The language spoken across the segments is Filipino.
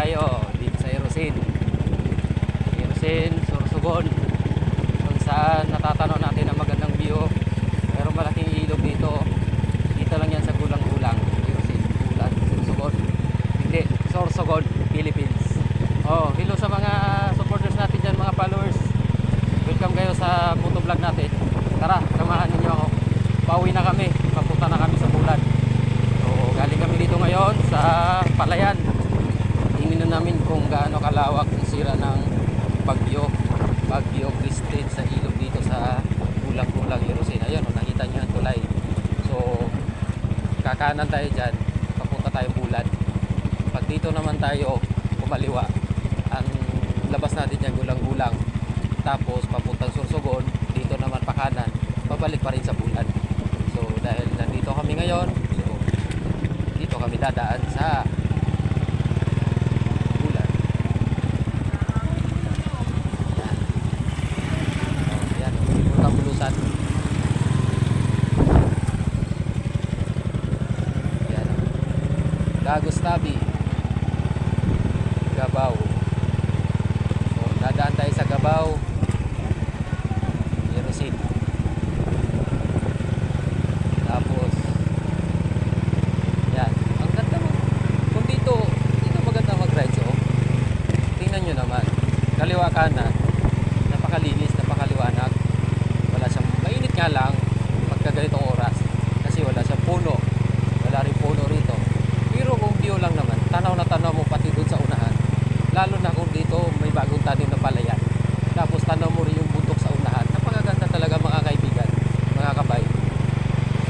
tayo dito sa Erosin, Sorsogon, kung saan natatanaw natin ang magandang view. Pero malaking ilog dito. Dito lang yan sa Gulang-Gulang, Erosin, Gulan, Sorsogon. Hindi, Sorsogon, Philippines. Oh, hello sa mga supporters natin dyan, mga followers. Welcome kayo sa motovlog natin. Tara, samahan ninyo ako. Pauwi na kami, papunta na kami sa Bulan. So, galing kami dito ngayon sa Palayan. Tingnan namin kung gaano kalawak ang sira ng Bagyo Christine sa ilog dito sa Gulang-Gulang, Erosin. Ayun, nakita nyo ang tulay. So, kakanan tayo dyan, papunta tayo Bulan. Pag dito naman tayo kumaliwa, ang labas natin dyan Gulang-Gulang, tapos papuntang Sorsogon, dito naman pakanan, pabalik pa rin sa Bulan. So, dahil nandito kami ngayon, so dito kami dadaan sa Bulan. Yan, puntang Bulusan. Yan, Lagos Tabi, Gabaw. So, dadaan tayo sa Gabaw, Erosin. Tapos yan, ang ganda mo. Kung dito maganda mag-ride. So, tingnan nyo naman, kaliwa kanan, napakalinis, napakaliwanag. Wala siyang, mainit nga lang pagka ganitong oras kasi wala siyang puno, wala rin puno rito. Pero kung view lang naman, tanaw na tanaw mo pati dun sa unahan, lalo na kung dito may bagong tanim na palayan. Tapos tanaw mo rin yung bundok sa unahan. Napakaganda talaga, mga kaibigan, mga kabay.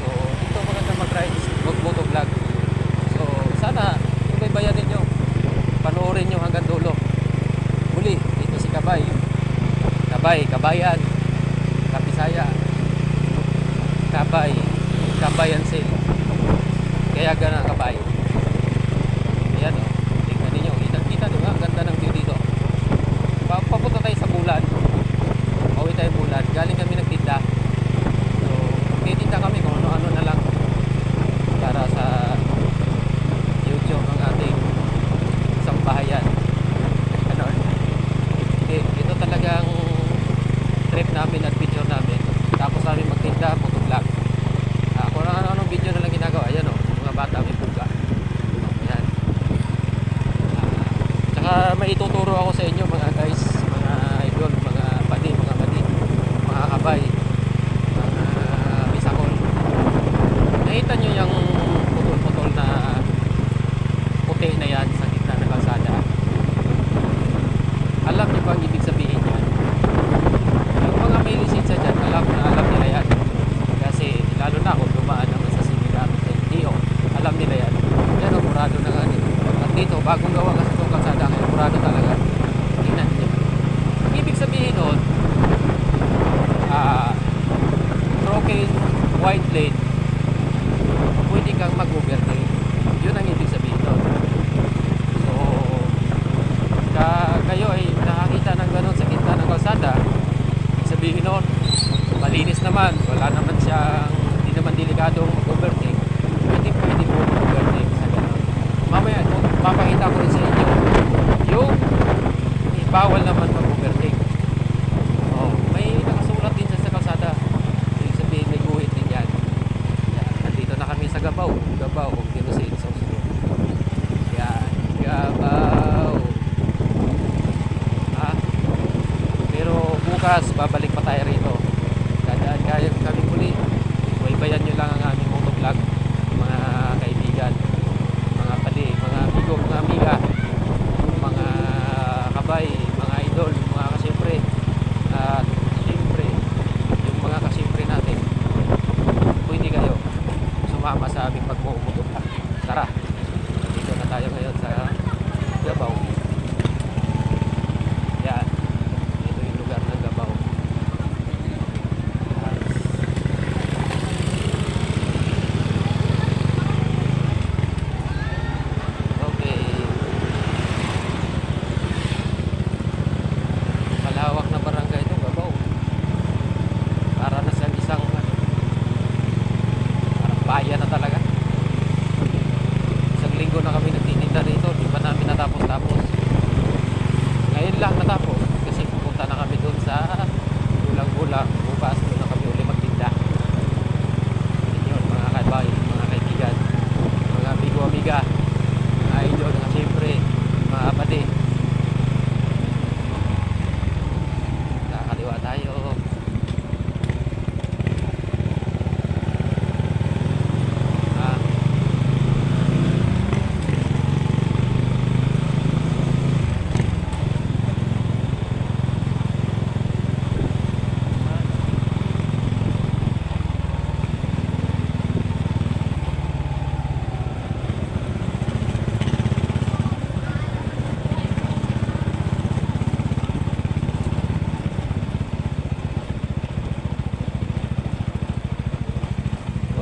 So dito maganda mag-ride, mag-motovlog. So sana subaybayan ninyo, panoorin nyo hanggang dulo. Muli, dito si Kabayan, Kabisaya, Kabayan Sil. Kaya gana Kabay. Ayan o, tingnan ninyo, kita nyo, ang ganda ng view dito. Papunta tayo sa Bulan. Pauwi tayo Bulan. Galing kami nagtinda. So, magtitinda kami kung ano-ano na lang para sa YouTube ng ating sambahayan. Ano? Hindi, ito talagang trip namin, adventure namin. Tapos namin magtinda, motovlog. Kung ano-anong video na lang ginagawa. Ayan o, mga bata may puga. Ayan. Tsaka may ituturo ako sa inyo, mga guys, mga idol, mga pati, mga kabay, mga bisakol. Nakita nyo yung putol-putol na puti na yan sa gitna ng kalsada. Alam nyo ba ang ibig sabihin yan? Yung mga may lisensya dyan, alam nila yan. Kasi lalo na kung dumaan naman sa sinigamit sa LTO, alam nila yan. Yan o, murado na nga nito. At dito, bagong gawa kasi itong kalsada, kaya murado talaga. Tingnan nyo. Ibig sabihin nun, broken white lane, pwede kang mag-overtake. Yun ang ibig sabihin nun. So, kayo ay nakakita ng ganun sa gitna ng kalsada, ibig sabihin nun, malinis naman, wala naman siyang, hindi naman delikadong mag-overtake. Pwede mo mag-overtake sa ganun. Mamaya, papakita ko rin sa inyo yung bawal naman mag-overtake. May nakasulat din sa kalsada. Ibig sabihin, may guhit din yan. Nandito na kami sa Gabaw, Erosin, Sorsogon. Yan, Gabaw. Pero bukas, babalik pa tayo rito. Dadaan kami muli. Baybayan nyo lang ang aming motovlog, mga kaibigan, mga pali, mga amigo, mga amiga, mga kabay, mga idol, mga kasyempre, at siyempre yung mga kasyempre natin. Pwede kayo sumama sa aming pagmumotovlog. Tara, dito na tayo ngayon sa Gabaw. Yan, ito yung lugar ng Gabaw. Okay, malawak na barangay ito, Gabaw. Para na siyang isang parang bayan na talaga. Isang linggo na kami nagtitinda rito, di pa namin natapos-tapos. amiga, mga idol, mga siyempre, mga kapatid. Kakaliwa tayo. Ah,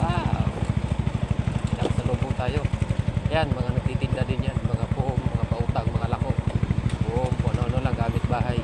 wow! Nakasalubong tayo. Yan, mga nagtitinda din yan. Mga puong, mga pautang, mga lako. Puong, kung ano-ano lang gamit bahay.